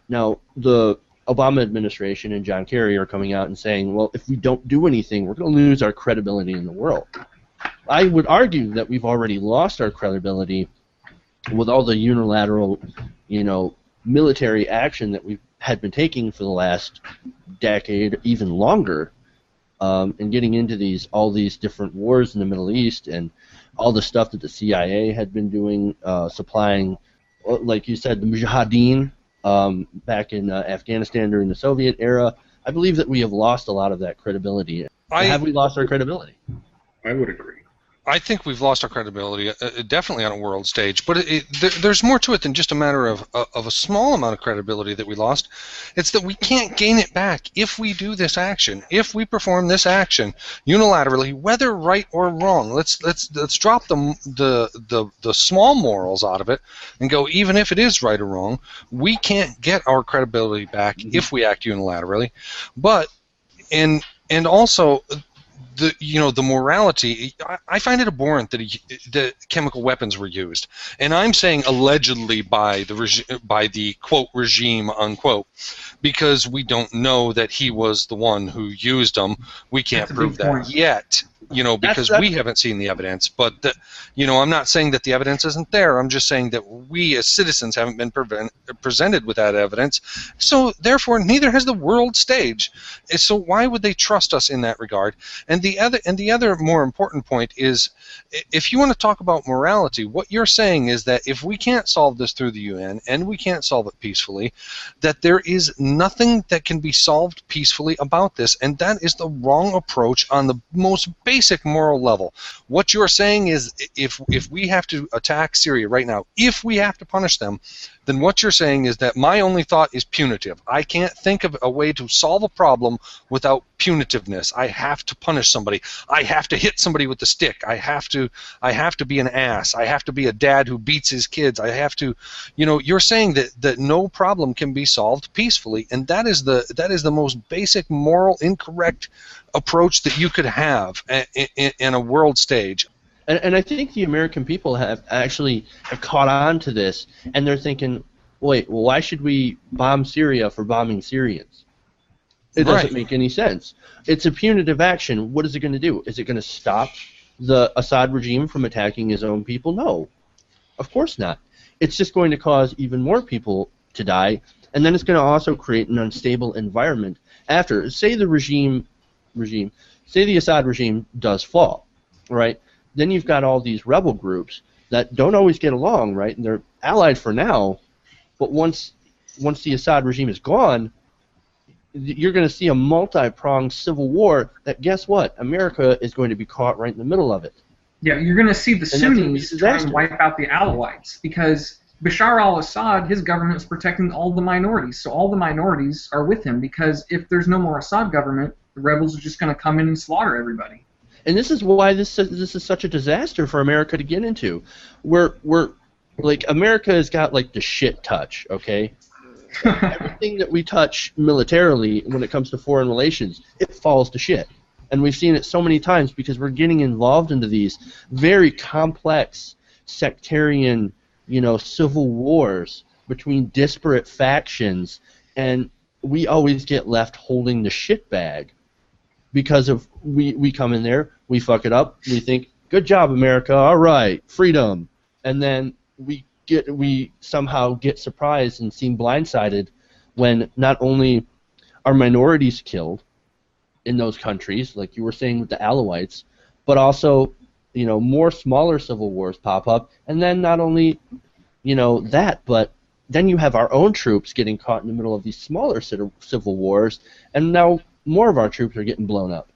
Now, the Obama administration and John Kerry are coming out and saying, well, if we don't do anything, we're going to lose our credibility in the world. I would argue that we've already lost our credibility with all the unilateral, military action that we've had been taking for the last decade, even longer, and getting into all these different wars in the Middle East and all the stuff that the CIA had been doing, supplying, like you said, the Mujahideen back in Afghanistan during the Soviet era. I believe that we have lost a lot of that credibility. Have we lost our credibility? I would agree. I think we've lost our credibility, definitely on a world stage. But there's more to it than just a matter of a small amount of credibility that we lost. It's that we can't gain it back if we do this action, if we perform this action unilaterally, whether right or wrong. Let's drop the small morals out of it and go, even if it is right or wrong, we can't get our credibility back if we act unilaterally. But and also, the morality, I find it abhorrent that chemical weapons were used, and I'm saying allegedly by the quote regime unquote, because we don't know that he was the one who used them. We can't prove that yet, because we haven't seen the evidence. But I'm not saying that the evidence isn't there. I'm just saying that we as citizens haven't been presented with that evidence. So therefore, neither has the world stage. So why would they trust us in that regard? And the other more important point is, if you want to talk about morality, what you're saying is that if we can't solve this through the UN and we can't solve it peacefully, that there is nothing that can be solved peacefully about this, and that is the wrong approach on the most basic moral level. What you're saying is, if we have to attack Syria right now, if we have to punish them, then what you're saying is that my only thought is punitive. I can't think of a way to solve a problem without punitiveness. I have to punish somebody. I have to hit somebody with a stick. I have to be an ass. I have to be a dad who beats his kids. I have to, you're saying that no problem can be solved peacefully, and that is the most basic moral incorrect approach that you could have in a world stage. And I think the American people have caught on to this, and they're thinking, wait, well, why should we bomb Syria for bombing Syrians? It doesn't make any sense. It's a punitive action. What is it going to do? Is it going to stop the Assad regime from attacking his own people? No, of course not. It's just going to cause even more people to die, and then it's going to also create an unstable environment after. Say the Assad regime does fall, right? Then you've got all these rebel groups that don't always get along, right? And they're allied for now, but once the Assad regime is gone, you're going to see a multi-pronged civil war that, guess what? America is going to be caught right in the middle of it. Yeah, you're going to see the Sunnis try and wipe out the Alawites, because Bashar al-Assad, his government is protecting all the minorities, so all the minorities are with him, because if there's no more Assad government, the rebels are just going to come in and slaughter everybody. And this is why this is such a disaster for America to get into. We're like, America has got like the shit touch, okay? Everything that we touch militarily when it comes to foreign relations, it falls to shit. And we've seen it so many times because we're getting involved into these very complex sectarian, civil wars between disparate factions, and we always get left holding the shit bag. Because of we come in there, we fuck it up, we think, good job, America, all right, freedom, and then we somehow get surprised and seem blindsided when not only are minorities killed in those countries, like you were saying with the Alawites, but also more smaller civil wars pop up, and then not only that, but then you have our own troops getting caught in the middle of these smaller civil wars, and now more of our troops are getting blown up.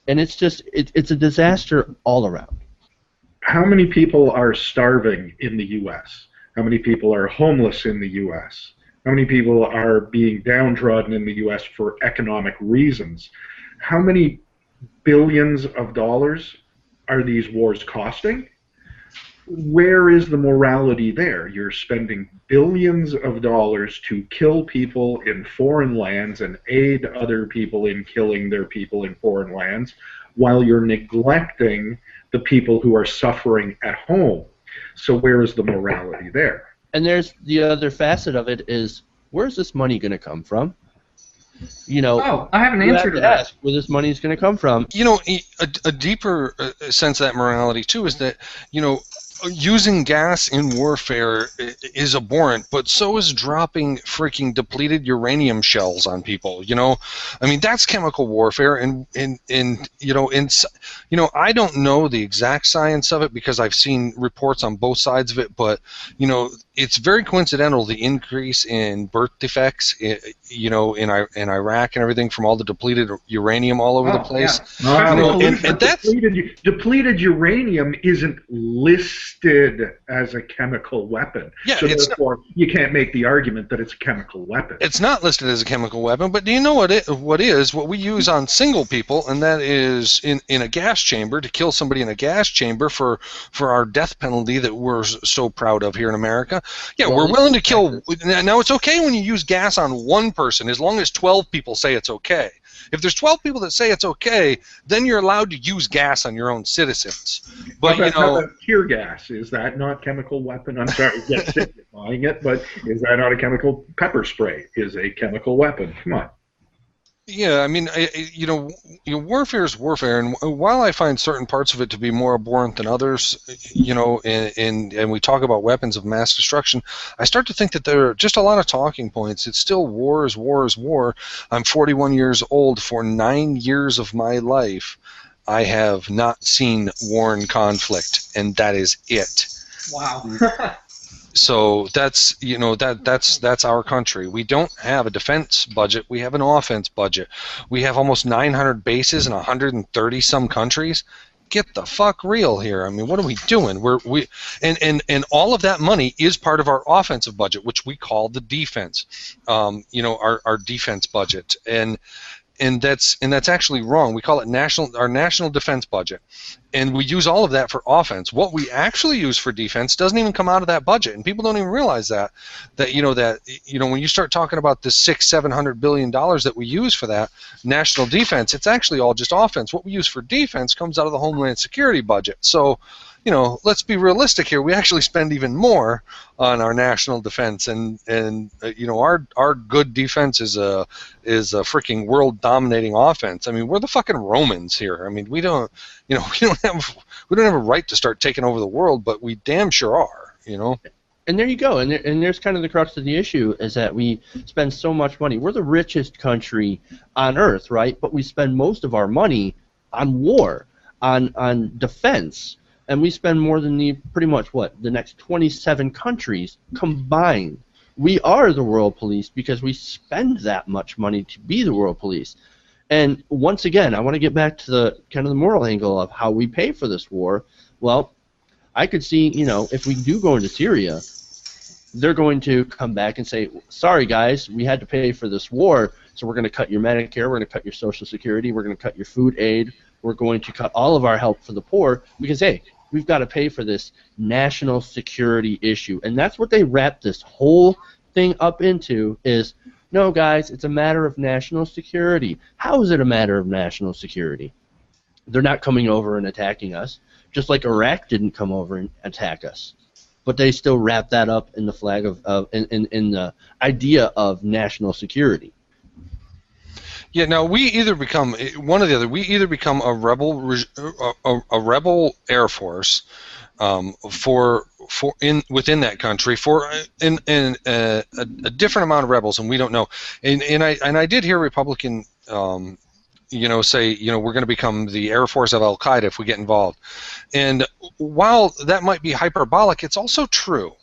And it's just, it's a disaster all around. How many people are starving in the U.S.? How many people are homeless in the U.S.? How many people are being downtrodden in the U.S. for economic reasons? How many billions of dollars are these wars costing? Where is the morality there? You're spending billions of dollars to kill people in foreign lands and aid other people in killing their people in foreign lands, while you're neglecting the people who are suffering at home. So where is the morality there? And there's the other facet of it is, Where's this money going to come from? I have an answer to that. Ask where this money is going to come from. A deeper sense of that morality too is that using gas in warfare is abhorrent, but so is dropping freaking depleted uranium shells on people. I mean, that's chemical warfare, and I don't know the exact science of it because I've seen reports on both sides of it, but it's very coincidental, the increase in birth defects in Iraq and everything from all the depleted uranium all over the place. Yeah. Depleted uranium isn't listed as a chemical weapon. Yeah, so therefore you can't make the argument that it's a chemical weapon. It's not listed as a chemical weapon, but do you know what we use on single people, and that is in a gas chamber, to kill somebody in a gas chamber for our death penalty that we're so proud of here in America. Yeah, we're willing to kill. Now, it's okay when you use gas on one person, as long as 12 people say it's okay. If there's 12 people that say it's okay, then you're allowed to use gas on your own citizens. But how about tear gas? Is that not chemical weapon? I'm sorry, get sick of buying it, but is that not a chemical? Pepper spray is a chemical weapon. Come on. Yeah, I mean, warfare is warfare, and while I find certain parts of it to be more abhorrent than others, and we talk about weapons of mass destruction, I start to think that there are just a lot of talking points. It's still war is war is war. I'm 41 years old. For 9 years of my life, I have not seen war and conflict, and that is it. Wow. So that's that's our country. We don't have a defense budget. We have an offense budget. We have almost 900 bases in 130 some countries. Get the fuck real here. I mean, what are we doing? And all of that money is part of our offensive budget, which we call the defense. Our defense budget. And that's actually wrong. We call it our national defense budget, and we use all of that for offense. What we actually use for defense doesn't even come out of that budget, and people don't even realize that when you start talking about the $600-700 billion that we use for that national defense, it's actually all just offense. What we use for defense comes out of the Homeland Security budget. So, let's be realistic here. We actually spend even more on our national defense, and our good defense is a freaking world dominating offense. I mean, we're the fucking Romans here. I mean, we don't have a right to start taking over the world, but we damn sure are. And there you go. And there's kind of the crux of the issue, is that we spend so much money. We're the richest country on earth, right? But we spend most of our money on war, on defense. And we spend more than the next 27 countries combined. We are the world police because we spend that much money to be the world police. And once again, I want to get back to the kind of the moral angle of how we pay for this war. Well, I could see, if we do go into Syria, they're going to come back and say, sorry guys, we had to pay for this war, so we're going to cut your Medicare, we're going to cut your Social Security, we're going to cut your food aid, we're going to cut all of our help for the poor because, hey, we've got to pay for this national security issue. And that's what they wrap this whole thing up into is, no, guys, it's a matter of national security. How is it a matter of national security? They're not coming over and attacking us, just like Iraq didn't come over and attack us. But they still wrap that up in the flag in the idea of national security. Yeah, now we either become one or the other. We either become a rebel air force within that country in a different amount of rebels, and we don't know. And I did hear a Republican say we're going to become the Air Force of Al Qaeda if we get involved. And while that might be hyperbolic, it's also true.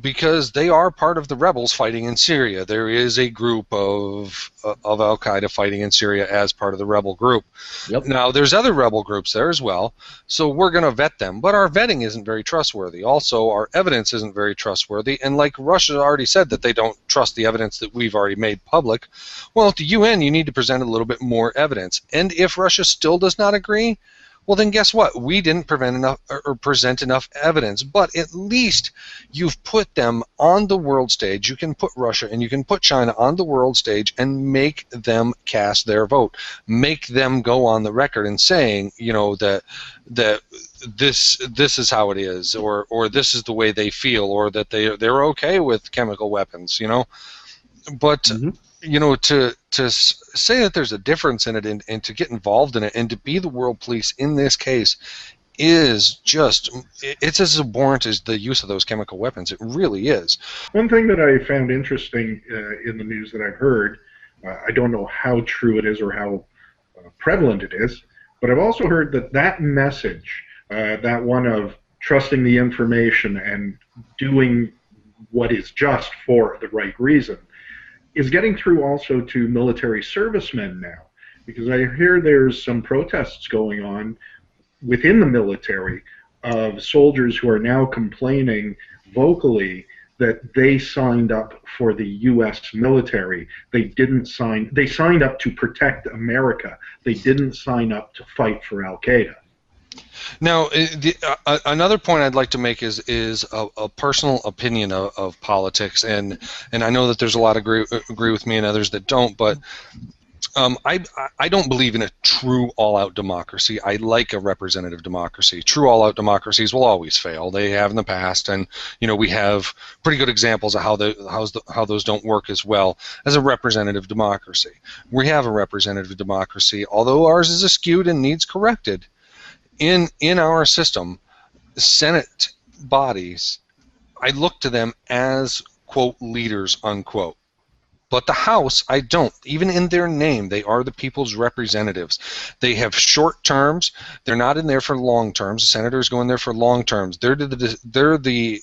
Because they are part of the rebels fighting in Syria. There is a group of Al-Qaeda fighting in Syria as part of the rebel group. Yep. Now, there's other rebel groups there as well, so we're going to vet them. But our vetting isn't very trustworthy. Also, our evidence isn't very trustworthy. And like Russia already said that they don't trust the evidence that we've already made public, well, at the UN, you need to present a little bit more evidence. And if Russia still does not agree, Well, then guess what? We didn't present enough evidence, but at least you've put them on the world stage. You can put Russia and you can put China on the world stage and make them cast their vote. Make them go on the record and saying, you know, that this is how it is, or this is the way they feel, or that they're okay with chemical weapons, you know. But you know, to say that there's a difference in it, and to get involved in it, and to be the world police in this case is just, it's as abhorrent as the use of those chemical weapons. It really is. One thing that I found interesting in the news that I've heard, I don't know how true it is or how prevalent it is, but I've also heard that message, that one of trusting the information and doing what is just for the right reason, is getting through also to military servicemen now, because I hear there's some protests going on within the military of soldiers who are now complaining vocally that they signed up for the U.S. military. They signed up to protect America. They didn't sign up to fight for Al-Qaeda. Now, another point I'd like to make is a personal opinion of politics, and I know that there's a lot agree with me and others that don't, but I don't believe in a true all-out democracy. I like a representative democracy. True all-out democracies will always fail. They have in the past, and you know, we have pretty good examples of how those don't work as well as a representative democracy. We have a representative democracy, although ours is skewed and needs corrected. In our system, Senate bodies, I look to them as, quote, leaders, unquote. But the House, I don't. Even in their name, they are the people's representatives. They have short terms. They're not in there for long terms. The senators go in there for long terms. They're the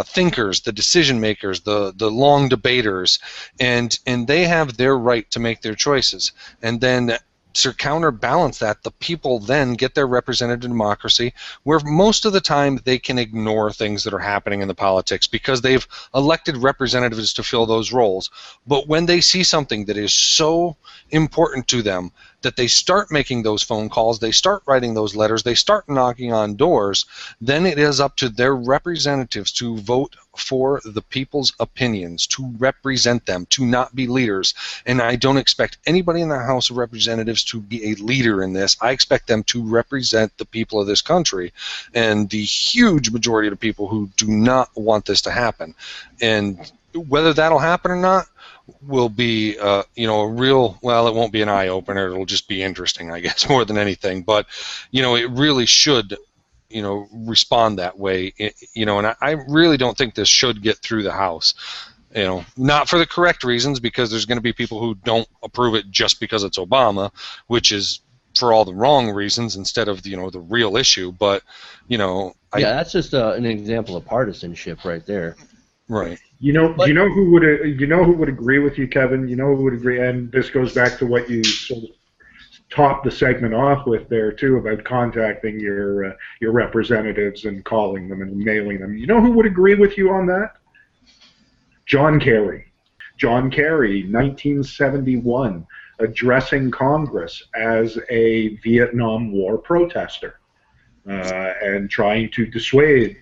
thinkers, the decision makers, the long debaters, and they have their right to make their choices. And then, to counterbalance that, the people then get their representative democracy, where most of the time they can ignore things that are happening in the politics because they've elected representatives to fill those roles. But when they see something that is so important to them that they start making those phone calls, they start writing those letters, they start knocking on doors, then it is up to their representatives to vote for the people's opinions, to represent them, to not be leaders. And I don't expect anybody in the House of Representatives to be a leader in this. I expect them to represent the people of this country and the huge majority of the people who do not want this to happen. And whether that'll happen or not will be, you know, a real, well, it won't be an eye-opener. It'll just be interesting, I guess, more than anything. But, you know, it really should, you know, respond that way, you know, and I really don't think this should get through the House, you know, not for the correct reasons, because there's going to be people who don't approve it just because it's Obama, which is for all the wrong reasons instead of, you know, the real issue. But, you know, yeah, that's just an example of partisanship right there. Right. You know who would agree with you, Kevin? You know who would agree, and this goes back to what you sort of topped the segment off with there too, about contacting your representatives and calling them and mailing them. You know who would agree with you on that? John Kerry. John Kerry, 1971, addressing Congress as a Vietnam War protester. And trying to dissuade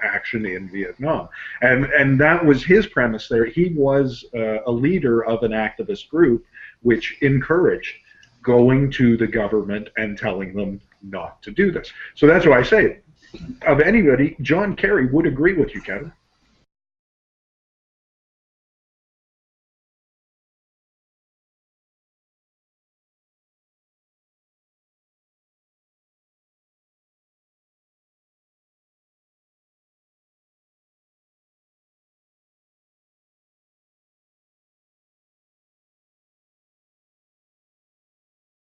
action in Vietnam. And that was his premise there. He was a leader of an activist group which encouraged going to the government and telling them not to do this. So that's why I say, of anybody, John Kerry would agree with you, Kevin.